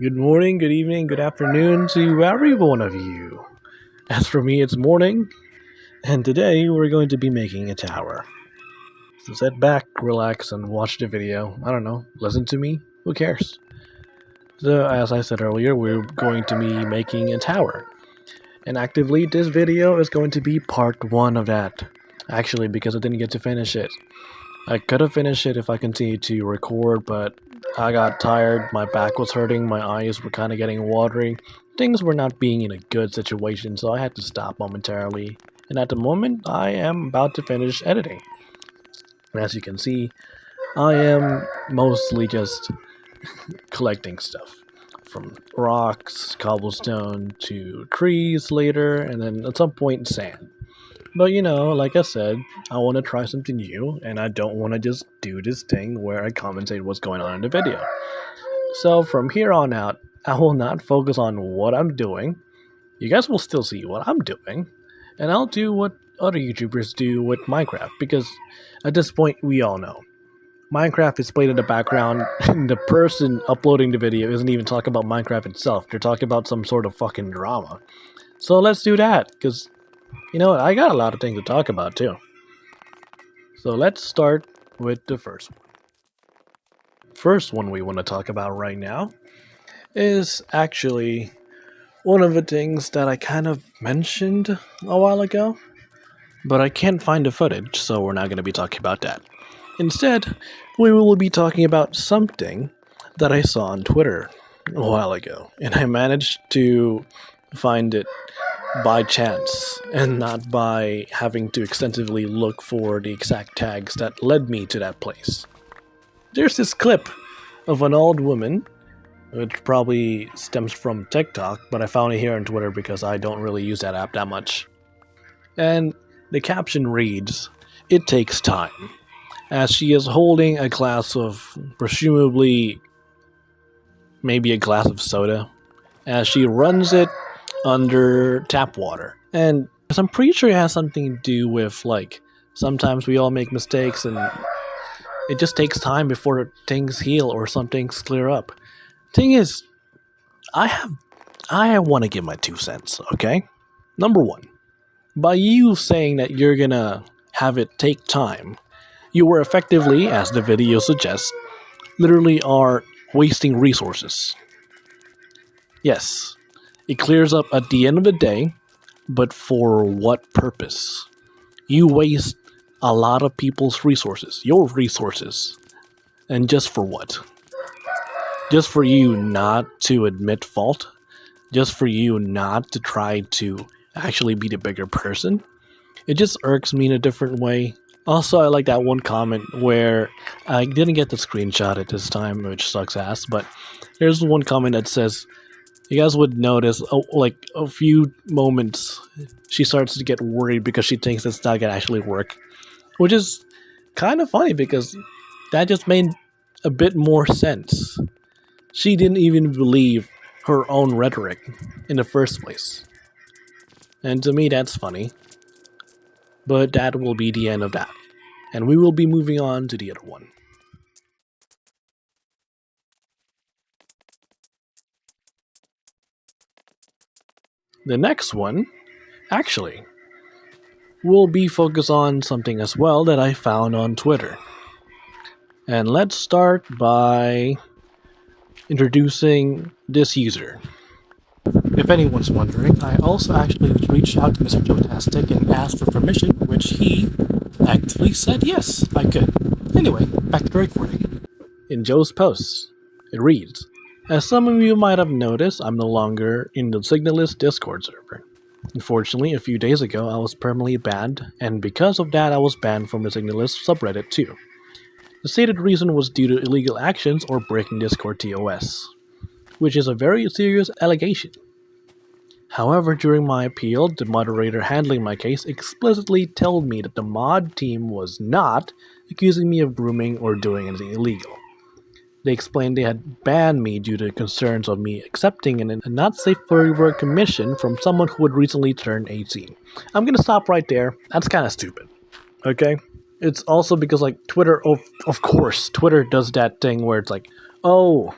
Good morning, good evening, good afternoon to every one of you. As for me, it's morning, and today we're going to be making a tower. So sit back, relax, and watch the video. I don't know, listen to me? Who cares? So, as I said earlier, we're going to be making a tower. And actively, this video is going to be part 1 of that. Actually, because I didn't get to finish it. I could have finished it if I continued to record, but I got tired, my back was hurting, my eyes were kind of getting watery. Things were not being in a good situation, so I had to stop momentarily. And at the moment, I am about to finish editing. And as you can see, I am mostly just collecting stuff. From rocks, cobblestone, to trees later, and then at some point sand. But like I said, I want to try something new, and I don't want to just do this thing where I commentate what's going on in the video. So from here on out, I will not focus on what I'm doing. You guys will still see what I'm doing, and I'll do what other YouTubers do with Minecraft, because at this point, we all know. Minecraft is played in the background, and the person uploading the video isn't even talking about Minecraft itself. They're talking about some sort of fucking drama. So let's do that, because I got a lot of things to talk about too. So let's start with the first one. First one we want to talk about right now is actually one of the things that I kind of mentioned a while ago, but I can't find the footage, so we're not going to be talking about that. Instead, we will be talking about something that I saw on Twitter a while ago, and I managed to find it by chance and not by having to extensively look for the exact tags that led me to that place. There's this clip of an old woman, which probably stems from TikTok, but I found it here on Twitter because I don't really use that app that much. And the caption reads, "It takes time," as she is holding a glass of, presumably, maybe a glass of soda, as she runs it under tap water. And I'm pretty sure it has something to do with, like, sometimes we all make mistakes and it just takes time before things heal or some things clear up. Thing is, I want to give my 2 cents, okay? Number one, by you saying that you're gonna have it take time, you were effectively, as the video suggests, literally are wasting resources. Yes, it clears up at the end of the day, but for what purpose? You waste a lot of people's resources, your resources, and just for what? Just for you not to admit fault? Just for you not to try to actually be the bigger person? It just irks me in a different way. Also, I like that one comment where I didn't get the screenshot at this time, which sucks ass, but there's one comment that says, you guys would notice, like, a few moments, she starts to get worried because she thinks it's not going to actually work. Which is kind of funny because that just made a bit more sense. She didn't even believe her own rhetoric in the first place. And to me, that's funny. But that will be the end of that. And we will be moving on to the other one. The next one, actually, will be focused on something as well that I found on Twitter. And let's start by introducing this user. If anyone's wondering, I also actually reached out to Mr. Joetastic and asked for permission, which he actively said yes, I could. Anyway, back to the recording. In Joe's posts, it reads, "As some of you might have noticed, I'm no longer in the Signalist Discord server. Unfortunately, a few days ago, I was permanently banned, and because of that, I was banned from the Signalist subreddit too. The stated reason was due to illegal actions or breaking Discord TOS, which is a very serious allegation. However, during my appeal, the moderator handling my case explicitly told me that the mod team was not accusing me of grooming or doing anything illegal. They explained they had banned me due to concerns of me accepting a not safe for work commission from someone who had recently turned 18. I'm gonna stop right there. That's kind of stupid. Okay? It's also because, like, Twitter, of course, Twitter does that thing where it's like, oh,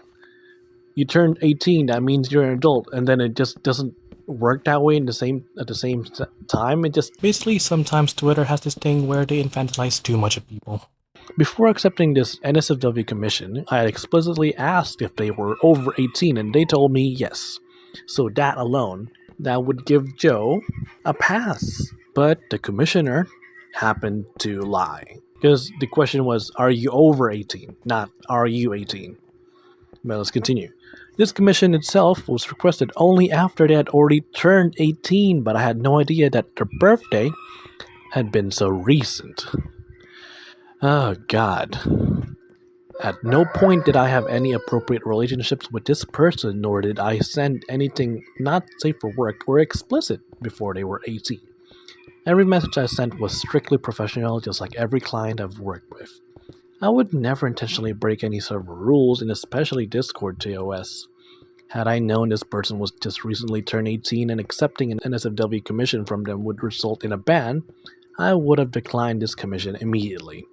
You turned 18, that means you're an adult, and then it just doesn't work that way at the same time. It just Basically, sometimes Twitter has this thing where they infantilize too much of people. Before accepting this NSFW commission, I had explicitly asked if they were over 18, and they told me yes. So that alone, that would give Joe a pass. But the commissioner happened to lie. Because the question was, are you over 18? Not, are you 18? But let's continue. This commission itself was requested only after they had already turned 18, but I had no idea that their birthday had been so recent. Oh, God. At no point did I have any appropriate relationships with this person, nor did I send anything not safe for work or explicit before they were 18. Every message I sent was strictly professional, just like every client I've worked with. I would never intentionally break any server rules, and especially Discord TOS. Had I known this person was just recently turned 18 and accepting an NSFW commission from them would result in a ban, I would have declined this commission immediately.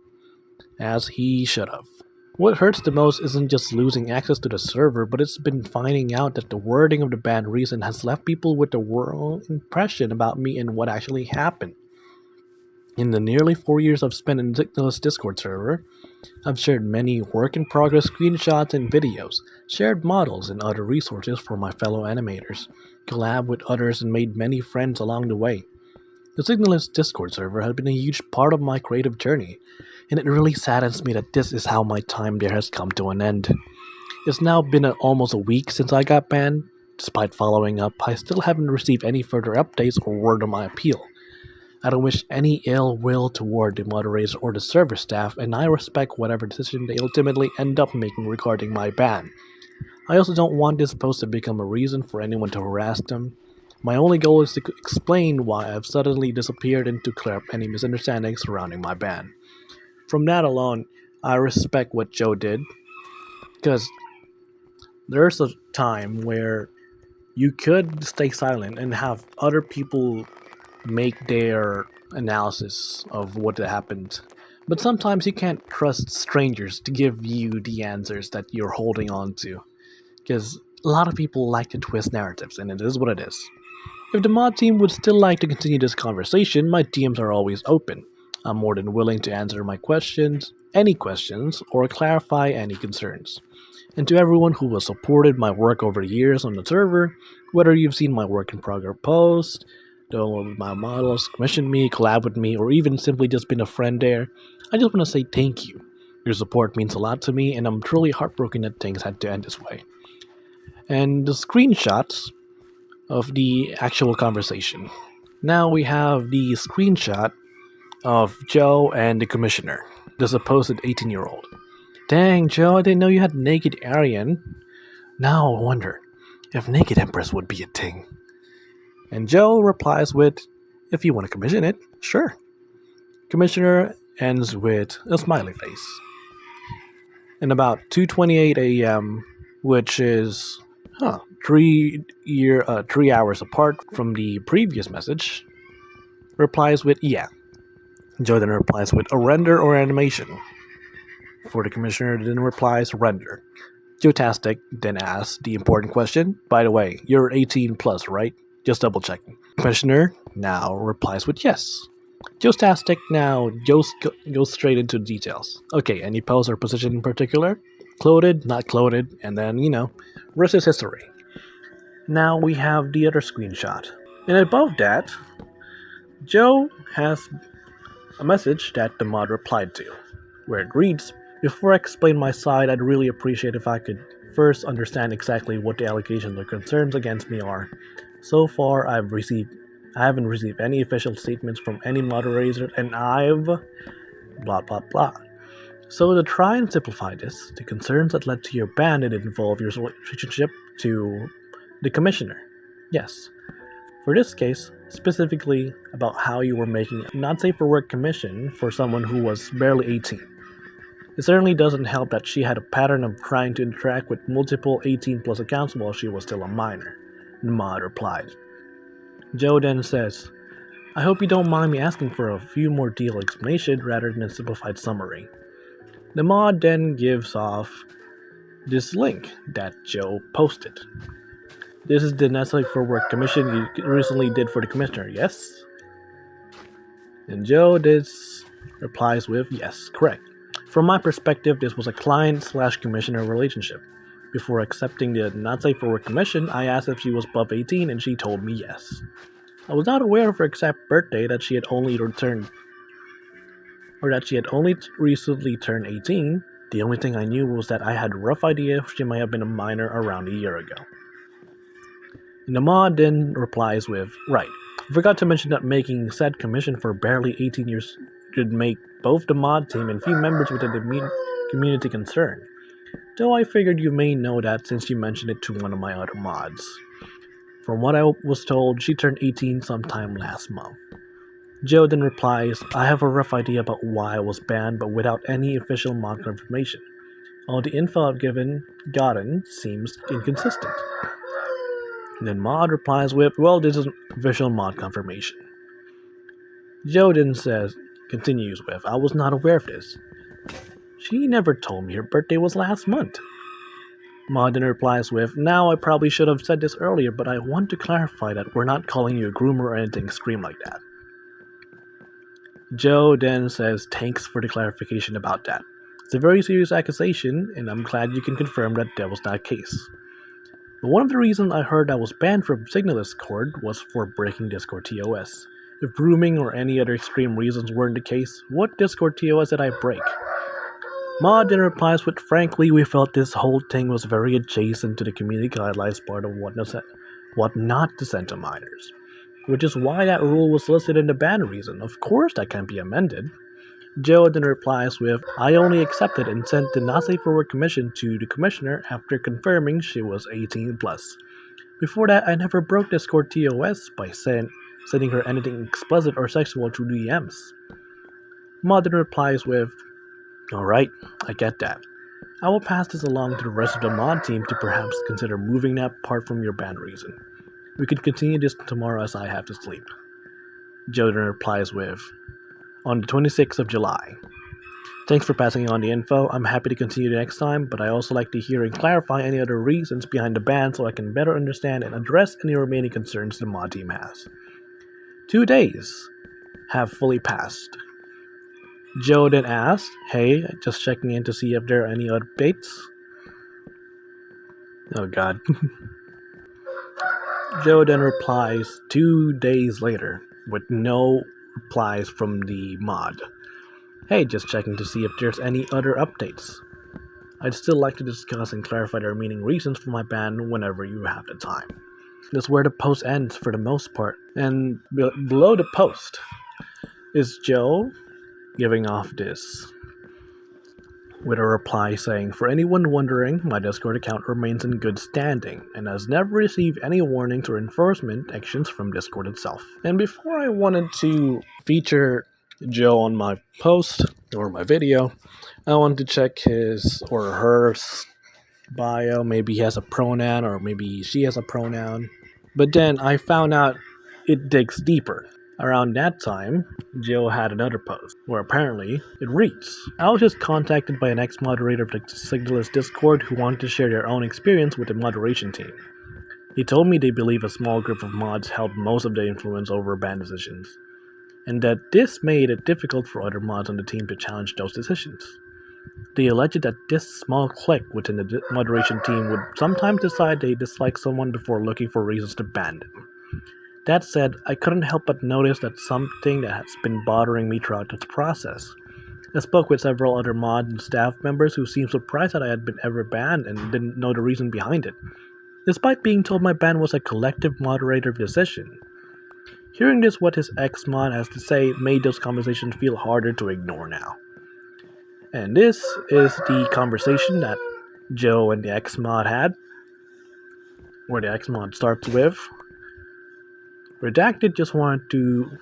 As he should have. What hurts the most isn't just losing access to the server, but it's been finding out that the wording of the ban reason has left people with the wrong impression about me and what actually happened. In the nearly 4 years I've spent in Signal's Discord server, I've shared many work-in-progress screenshots and videos, shared models and other resources for my fellow animators, collabed with others and made many friends along the way. The Signalist Discord server has been a huge part of my creative journey, and it really saddens me that this is how my time there has come to an end. It's now been almost a week since I got banned. Despite following up, I still haven't received any further updates or word on my appeal. I don't wish any ill will toward the moderators or the server staff, and I respect whatever decision they ultimately end up making regarding my ban. I also don't want this post to become a reason for anyone to harass them. My only goal is to explain why I've suddenly disappeared and to clear up any misunderstandings surrounding my ban. From that alone, I respect what Joe did, because there's a time where you could stay silent and have other people make their analysis of what happened. But sometimes you can't trust strangers to give you the answers that you're holding on to, because a lot of people like to twist narratives, and it is what it is. If the mod team would still like to continue this conversation, my DMs are always open. I'm more than willing to answer any questions, or clarify any concerns. And to everyone who has supported my work over the years on the server, whether you've seen my work in progress post, downloaded my models, commissioned me, collab with me, or even simply just been a friend there, I just want to say thank you. Your support means a lot to me, and I'm truly heartbroken that things had to end this way. And the screenshots of the actual conversation. Now we have the screenshot of Joe and the commissioner, the supposed 18-year-old. Dang, Joe, I didn't know you had naked Aryan. Now I wonder if naked Empress would be a thing. And Joe replies with, if you want to commission it, sure. Commissioner ends with a smiley face. And about 2:28 a.m., which is 3 hours apart from the previous message, replies with yeah. Joe then replies with a render or animation. For the commissioner, then replies render. Joetastic then asks the important question, by the way, you're 18 plus, right? Just double checking. Commissioner now replies with yes. Joetastic now goes straight into details. Okay, any pose or position in particular? Clothed, not clothed, and then, rest is history. Now we have the other screenshot. And above that, Joe has a message that the mod replied to, where it reads, before I explain my side, I'd really appreciate if I could first understand exactly what the allegations or concerns against me are. So far, I haven't received any official statements from any moderator, and I've blah blah blah. So to try and simplify this, the concerns that led to your ban did involve your relationship to the commissioner. Yes. For this case, specifically about how you were making a not safe for work commission for someone who was barely 18. It certainly doesn't help that she had a pattern of trying to interact with multiple 18 plus accounts while she was still a minor. The mod replied. Joe then says, I hope you don't mind me asking for a few more detailed explanation rather than a simplified summary. The mod then gives off this link that Joe posted. This is the Netflix for Work commission you recently did for the commissioner, yes? And Joe replies with, yes, correct. From my perspective, this was a client/commissioner relationship. Before accepting the Not Safe for Work commission, I asked if she was above 18 and she told me yes. I was not aware of her exact birthday, that she had only recently turned 18. The only thing I knew was that I had a rough idea she might have been a minor around a year ago. And the mod then replies with, right, I forgot to mention that making said commission for barely 18 years could make both the mod team and few members within the community concerned. Though I figured you may know that since you mentioned it to one of my other mods. From what I was told, she turned 18 sometime last month. Joe then replies, I have a rough idea about why I was banned, but without any official mod confirmation. All the info I've gotten seems inconsistent. And then mod replies with, well, this is official mod confirmation. Joe then continues with, I was not aware of this. She never told me her birthday was last month. Mod then replies with, now I probably should have said this earlier, but I want to clarify that we're not calling you a groomer or anything extreme like that. Joe then says thanks for the clarification about that. It's a very serious accusation, and I'm glad you can confirm that was not the case. But one of the reasons I heard I was banned from Signal Discord was for breaking Discord TOS. If grooming or any other extreme reasons weren't the case, what Discord TOS did I break? Mod then replies with, frankly, we felt this whole thing was very adjacent to the community guidelines part of what not to send to minors. Which is why that rule was listed in the ban reason. Of course that can't be amended. Joe then replies with, I only accepted and sent the Not Safe for Work commission to the commissioner after confirming she was 18 plus. Before that, I never broke Discord TOS by sending her anything explicit or sexual through DMs. Mod then replies with, alright, I get that. I will pass this along to the rest of the mod team to perhaps consider moving that part from your ban reason. We can continue this tomorrow as I have to sleep. Joe then replies with, on the 26th of July. Thanks for passing on the info. I'm happy to continue next time, but I also like to hear and clarify any other reasons behind the ban so I can better understand and address any remaining concerns the mod team has. 2 days have fully passed. Joe then asked, hey, just checking in to see if there are any updates. Oh god. Joe then replies 2 days later with no replies from the mod. Hey, just checking to see if there's any other updates. I'd still like to discuss and clarify the remaining reasons for my ban whenever you have the time. That's where the post ends for the most part. And below the post is Joe giving off this with a reply saying, for anyone wondering, my Discord account remains in good standing and has never received any warnings or enforcement actions from Discord itself. And before I wanted to feature Joe on my post or my video, I wanted to check his or her bio. Maybe he has a pronoun or maybe she has a pronoun. But then I found out it digs deeper. Around that time, Joe had another post, where apparently it reads, I was just contacted by an ex-moderator of the Signalist Discord who wanted to share their own experience with the moderation team. He told me they believe a small group of mods held most of the influence over ban decisions, and that this made it difficult for other mods on the team to challenge those decisions. They alleged that this small clique within the moderation team would sometimes decide they dislike someone before looking for reasons to ban them. That said, I couldn't help but notice that something that has been bothering me throughout this process. I spoke with several other mod and staff members who seemed surprised that I had been ever banned and didn't know the reason behind it, despite being told my ban was a collective moderator decision. Hearing this, what his ex-mod has to say made those conversations feel harder to ignore now. And this is the conversation that Joe and the ex-mod had, where the ex-mod starts with, Redacted just wanted to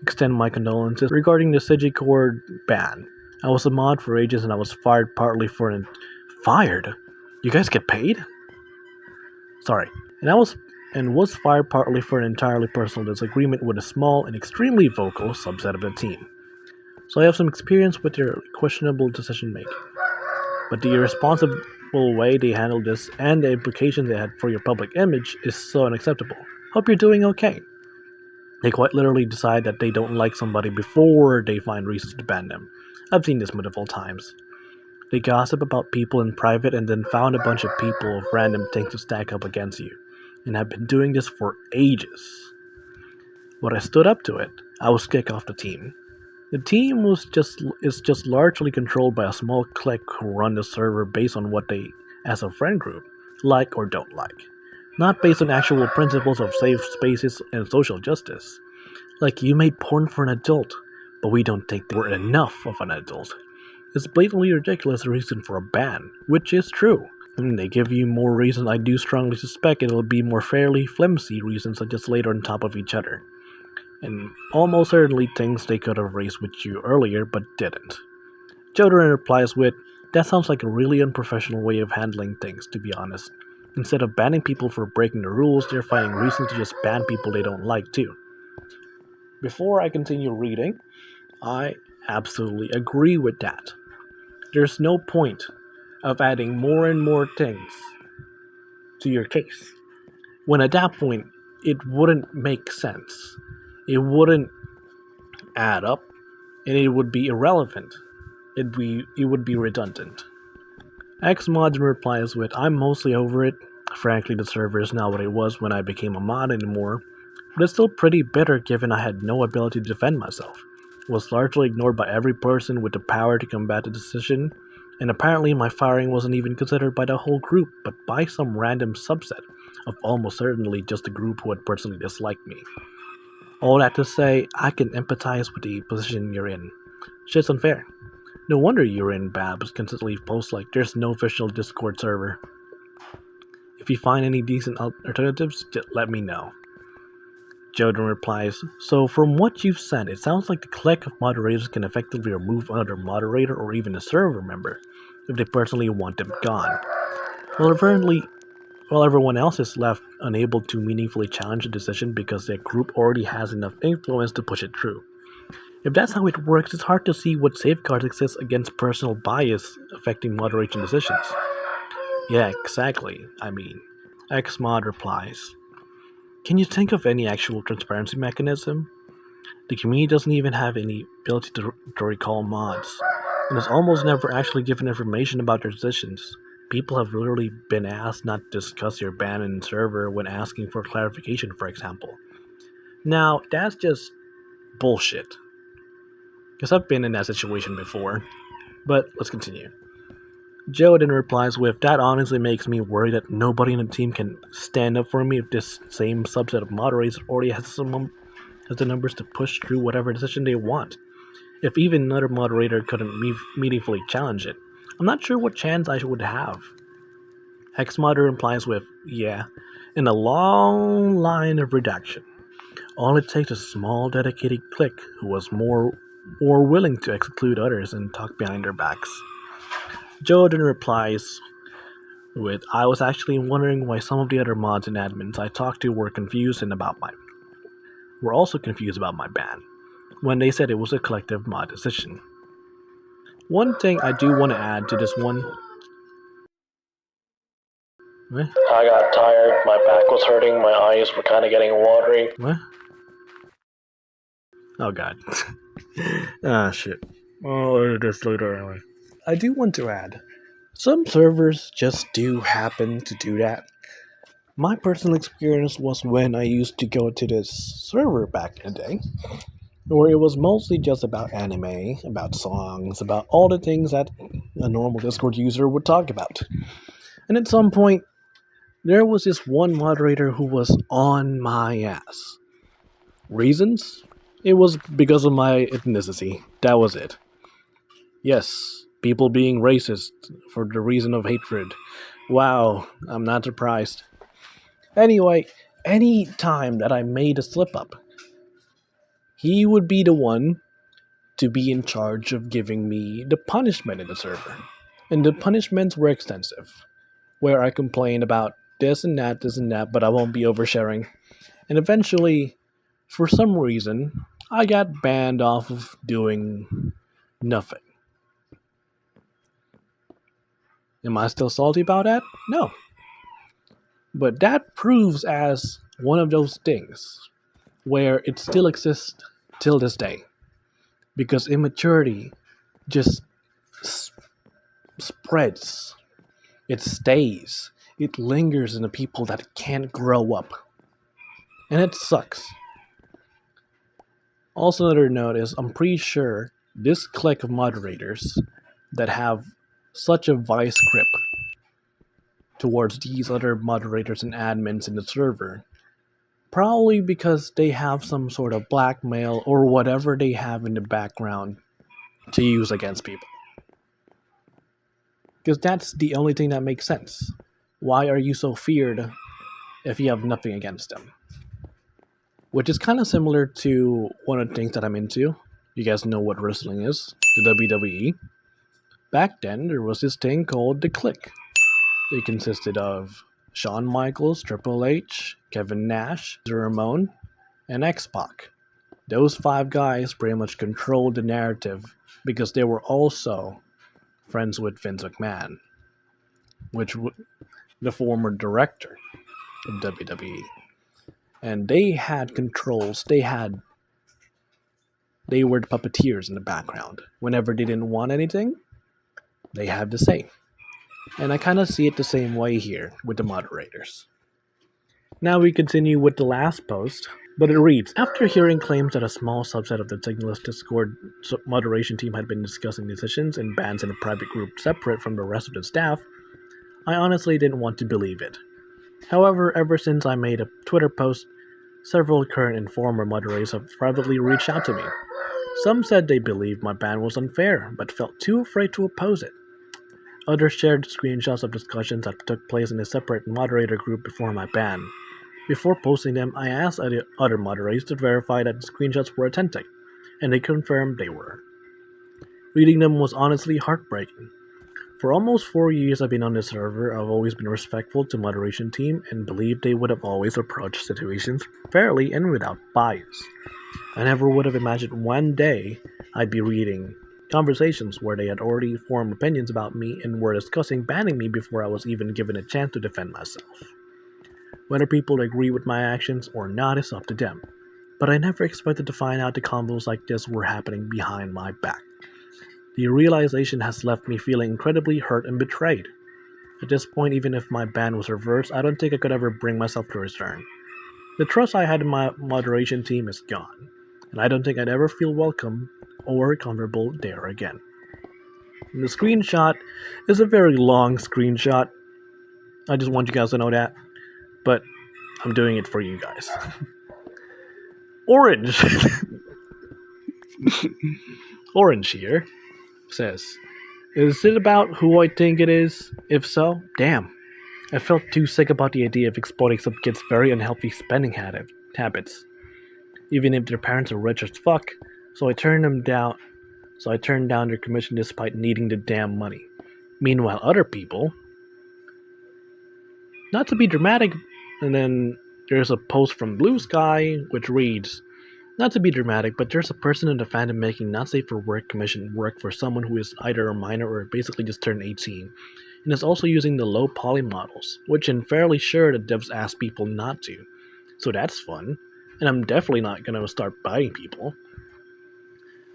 extend my condolences regarding the Sigicord ban. I was a mod for ages and I was fired partly for Fired? You guys get paid? Sorry. And was fired partly for an entirely personal disagreement with a small and extremely vocal subset of the team. So I have some experience with their questionable decision making. But the irresponsible way they handled this and the implications they had for your public image is so unacceptable. Hope you're doing okay. They quite literally decide that they don't like somebody before they find reasons to ban them. I've seen this multiple times. They gossip about people in private and then found a bunch of people of random things to stack up against you, and have been doing this for ages. When I stood up to it, I was kicked off the team. The team is just largely controlled by a small clique who run the server based on what they, as a friend group, like or don't like. Not based on actual principles of safe spaces and social justice. Like, you made porn for an adult, but we don't think they were enough of an adult. It's blatantly ridiculous reason for a ban, which is true. And they give you more reasons. I do strongly suspect it'll be more fairly flimsy reasons that just laid on top of each other. And almost certainly things they could have raised with you earlier but didn't. Joderin replies with, "That sounds like a really unprofessional way of handling things, to be honest. Instead of banning people for breaking the rules, they're finding reasons to just ban people they don't like too." Before I continue reading, I absolutely agree with that. There's no point of adding more and more things to your case, when at that point it wouldn't make sense. It wouldn't add up, and it would be irrelevant. It would be redundant. Xmod replies with, "I'm mostly over it. Frankly, the server is not what it was when I became a mod anymore, but it's still pretty bitter given I had no ability to defend myself. Was largely ignored by every person with the power to combat the decision, and apparently my firing wasn't even considered by the whole group, but by some random subset of almost certainly just the group who had personally disliked me. All that to say, I can empathize with the position you're in. Shit's unfair. No wonder you're in Babs consistently posts like there's no official Discord server. If you find any decent alternatives, just let me know." Jordan replies, "So from what you've said, it sounds like the clique of moderators can effectively remove another moderator or even a server member if they personally want them gone. While everyone else is left unable to meaningfully challenge a decision because their group already has enough influence to push it through. If that's how it works, it's hard to see what safeguards exist against personal bias affecting moderation decisions." "Yeah, exactly. Xmod replies, "Can you think of any actual transparency mechanism? The community doesn't even have any ability to recall mods, and is almost never actually given information about their decisions. People have literally been asked not to discuss your ban in server when asking for clarification, for example." Now, that's just bullshit. Because I've been in that situation before. But let's continue. Joe then replies with, "That honestly makes me worry that nobody in the team can stand up for me if this same subset of moderators already has the numbers to push through whatever decision they want. If even another moderator couldn't meaningfully challenge it, I'm not sure what chance I would have." Hexmodder replies with, "Yeah, in a long line of redaction. All it takes is a small dedicated clique who was more willing to exclude others and talk behind their backs." Jordan replies with, "I was actually wondering why some of the other mods and admins I talked to were also confused about my ban, when they said it was a collective mod decision. One thing I do want to add to this one..." What? I got tired, my back was hurting, my eyes were kind of getting watery. What? Oh god. Ah, shit. I'll edit this later anyway. I do want to add, some servers just do happen to do that. My personal experience was when I used to go to this server back in the day, where it was mostly just about anime, about songs, about all the things that a normal Discord user would talk about. And at some point, there was this one moderator who was on my ass. Reasons? It was because of my ethnicity. That was it. Yes, people being racist for the reason of hatred. Wow, I'm not surprised. Anyway, any time that I made a slip up, he would be the one to be in charge of giving me the punishment in the server. And the punishments were extensive, where I complained about this and that, but I won't be oversharing. And eventually, for some reason, I got banned off of doing nothing. Am I still salty about that? No. But that proves as one of those things where it still exists till this day. Because immaturity just spreads. It stays. It lingers in the people that can't grow up. And it sucks. Also, another note is I'm pretty sure this clique of moderators that have such a vice grip towards these other moderators and admins in the server, probably because they have some sort of blackmail or whatever they have in the background to use against people. Because that's the only thing that makes sense. Why are you so feared if you have nothing against them? Which is kind of similar to one of the things that I'm into. You guys know what wrestling is, the WWE. Back then, there was this thing called the Clique. It consisted of Shawn Michaels, Triple H, Kevin Nash, Ramon, and X-Pac. Those 5 guys pretty much controlled the narrative because they were also friends with Vince McMahon, which the former director of WWE. And they had controls. They were the puppeteers in the background. Whenever they didn't want anything, they had to say. And I kind of see it the same way here with the moderators. Now we continue with the last post, but it reads, after hearing claims that a small subset of the Signalist Discord moderation team had been discussing decisions and bans in a private group separate from the rest of the staff, I honestly didn't want to believe it. However, ever since I made a Twitter post, several current and former moderators have privately reached out to me. Some said they believed my ban was unfair, but felt too afraid to oppose it. Others shared screenshots of discussions that took place in a separate moderator group before my ban. Before posting them, I asked other moderators to verify that the screenshots were authentic, and they confirmed they were. Reading them was honestly heartbreaking. For almost 4 years I've been on this server, I've always been respectful to moderation team and believed they would have always approached situations fairly and without bias. I never would have imagined one day I'd be reading conversations where they had already formed opinions about me and were discussing banning me before I was even given a chance to defend myself. Whether people agree with my actions or not is up to them, but I never expected to find out the combos like this were happening behind my back. The realization has left me feeling incredibly hurt and betrayed. At this point, even if my ban was reversed, I don't think I could ever bring myself to return. The trust I had in my moderation team is gone, and I don't think I'd ever feel welcome or comfortable there again. And the screenshot is a very long screenshot. I just want you guys to know that, but I'm doing it for you guys. Orange! Orange here says, is it about who I think it is? If so, damn. I felt too sick about the idea of exploiting some kids' very unhealthy spending habits. Even if their parents are rich as fuck, so I turned down their commission despite needing the damn money. Meanwhile, other people, not to be dramatic, and then there's a post from Blue Sky which reads, not to be dramatic, but there's a person in the fandom making not safe for work commission work for someone who is either a minor or basically just turned 18, and is also using the low poly models, which I'm fairly sure the devs ask people not to. So that's fun, and I'm definitely not gonna start buying people.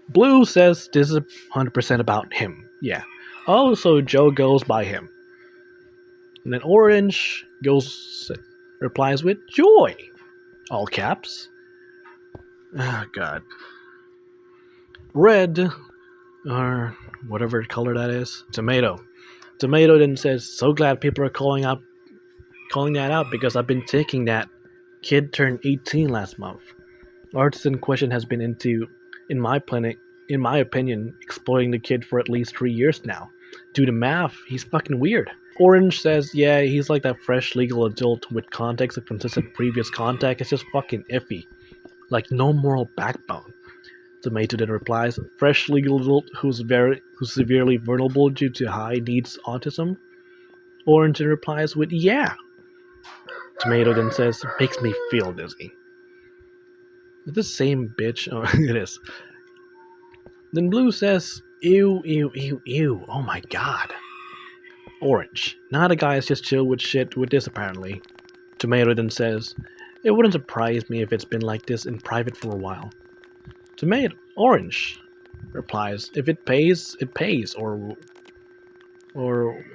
Blue says this is 100% about him. Yeah. Oh, so Joe goes by him. And then Orange replies with joy. All caps. Oh, God. Red, or whatever color that is, Tomato. Tomato then says, so glad people are calling that out because I've been taking that kid turned 18 last month. Artist in question has been in my opinion, exploiting the kid for at least 3 years now. Do the math, he's fucking weird. Orange says, yeah, he's like that fresh legal adult with context of consistent previous contact. It's just fucking iffy. Like no moral backbone. Tomato then replies, fresh legal adult who's severely vulnerable due to high needs autism. Orange then replies with, yeah. Tomato then says, makes me feel dizzy. Is this same bitch? Oh, it is. Then Blue says, ew, ew, ew, ew. Oh my god. Orange. Now the guys just chill with shit with this apparently. Tomato then says, it wouldn't surprise me if it's been like this in private for a while. Tomato. Orange replies, if it pays, it pays, or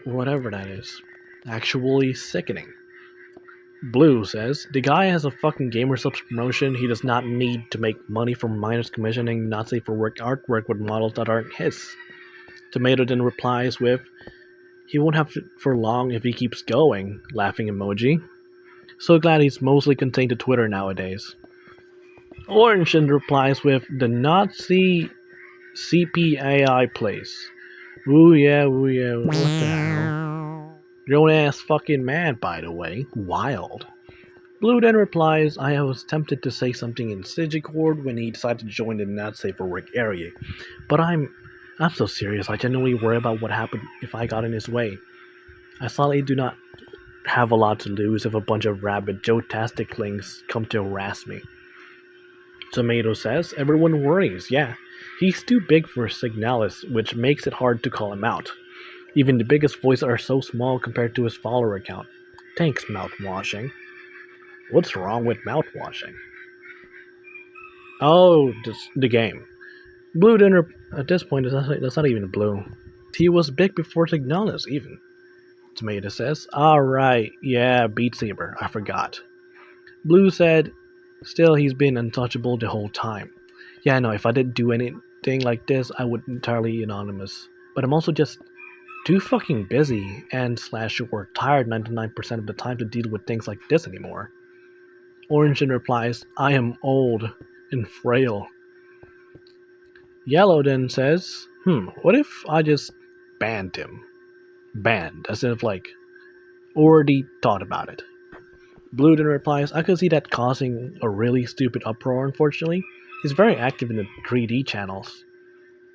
whatever that is. Actually sickening. Blue says, the guy has a fucking gamer subs promotion. He does not need to make money from minors commissioning not safe for work artwork with models that aren't his. Tomato then replies with, he won't have to for long if he keeps going, laughing emoji. So glad he's mostly contained to Twitter nowadays. Orange then replies with, the Nazi CPAI place. Woo yeah, what the hell? Grown ass fucking man, by the way. Wild. Blue then replies, I was tempted to say something in Sigicord when he decided to join the not safe for work area. But I'm so serious, I genuinely worry about what happened if I got in his way. I solidly do not have a lot to lose if a bunch of rabid Joetastic things come to harass me. Tomato says, everyone worries, yeah. He's too big for Signalis, which makes it hard to call him out. Even the biggest voices are so small compared to his follower count. Thanks, mouthwashing. What's wrong with mouthwashing? Oh, the game. Blue Dinner, at this point, that's not even blue. He was big before Signalis, even. Tomato says, alright, yeah, Beat Saber, I forgot. Blue said, still, he's been untouchable the whole time. Yeah, no, if I didn't do anything like this, I would entirely anonymous. But I'm also just too fucking busy and / work tired 99% of the time to deal with things like this anymore. Orange then replies, I am old and frail. Yellow then says, what if I just banned him? Banned, as if like, already thought about it. Blue then replies, I could see that causing a really stupid uproar, unfortunately. He's very active in the 3D channels.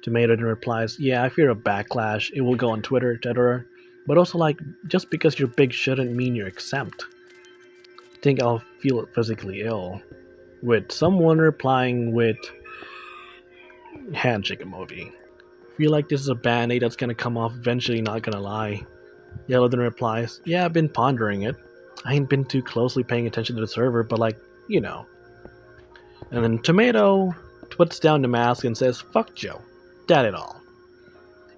Tomato then replies, yeah, I fear a backlash, it will go on Twitter, etc. But also like, just because you're big shouldn't mean you're exempt. I think I'll feel physically ill. With someone replying with handshake emoji. Feel like this is a band-aid that's gonna come off eventually, not gonna lie. Yellow then replies, yeah, I've been pondering it. I ain't been too closely paying attention to the server, but like, you know. And then Tomato puts down the mask and says, fuck Joe. That it all.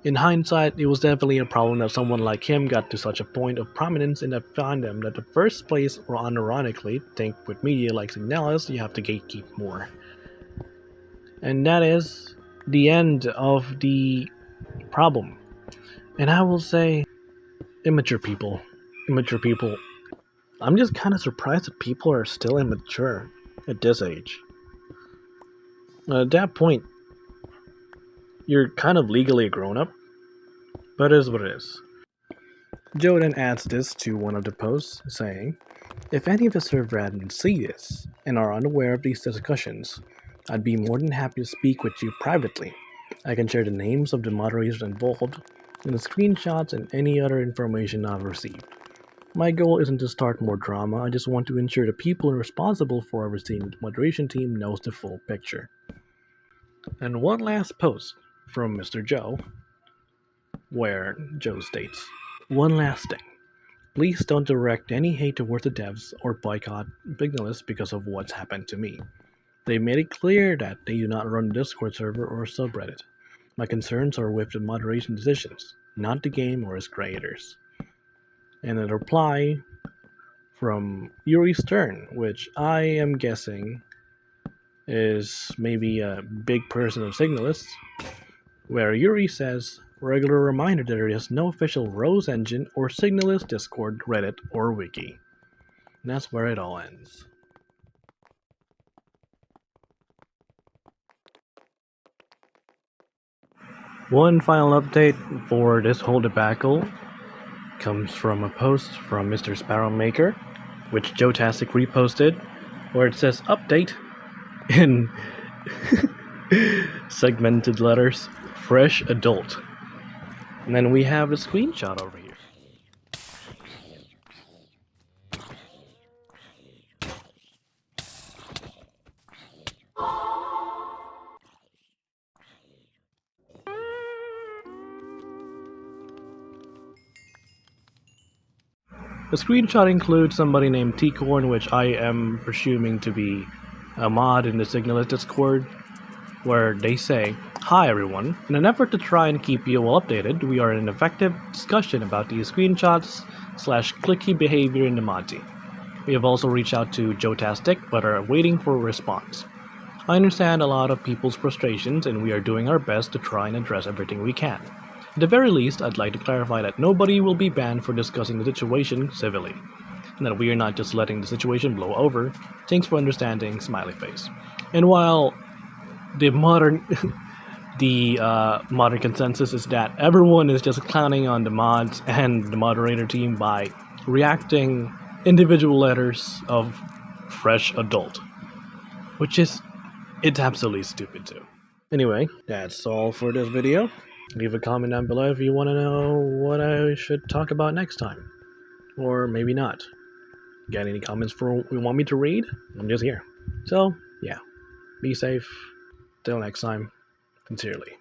In hindsight, it was definitely a problem that someone like him got to such a point of prominence in the fandom that the first place, or unironically, think with media like Signalis, you have to gatekeep more. And that is the end of the problem. And I will say, immature people. Immature people. I'm just kind of surprised that people are still immature at this age. At that point, you're kind of legally a grown up, but it is what it is. Joe then adds this to one of the posts, saying, if any of the server admins see this and are unaware of these discussions, I'd be more than happy to speak with you privately. I can share the names of the moderators involved, and the screenshots and any other information I've received. My goal isn't to start more drama, I just want to ensure the people responsible for overseeing the moderation team knows the full picture. And one last post from Mr. Joe, where Joe states, one last thing. Please don't direct any hate towards the devs or boycott Bignalis because of what's happened to me. They made it clear that they do not run a Discord server or subreddit. My concerns are with the moderation decisions, not the game or its creators. And a reply from Yuri Stern, which I am guessing is maybe a big person of Signalists, where Yuri says, regular reminder that there is no official Rose engine or Signalist Discord, Reddit, or Wiki. And that's where it all ends. One final update for this whole debacle comes from a post from Mr. Sparrowmaker, which Joetastic reposted, where it says update in segmented letters, fresh adult. And then we have the screenshot over here. The screenshot includes somebody named Tcorn, which I am presuming to be a mod in the Signalist Discord, where they say, "Hi everyone, in an effort to try and keep you all updated, we are in an effective discussion about these screenshots / clicky behavior in the mod team. We have also reached out to Joetastic, but are waiting for a response. I understand a lot of people's frustrations, and we are doing our best to try and address everything we can. At the very least, I'd like to clarify that nobody will be banned for discussing the situation civilly, and that we are not just letting the situation blow over. Thanks for understanding, smiley face." And while the modern modern consensus is that everyone is just clowning on the mods and the moderator team by reacting individual letters of fresh adult, which is it's absolutely stupid too. Anyway, that's all for this video. Leave a comment down below if you want to know what I should talk about next time, or maybe not. Got any comments for you want me to read? I'm just here. So yeah, be safe. Till next time, sincerely.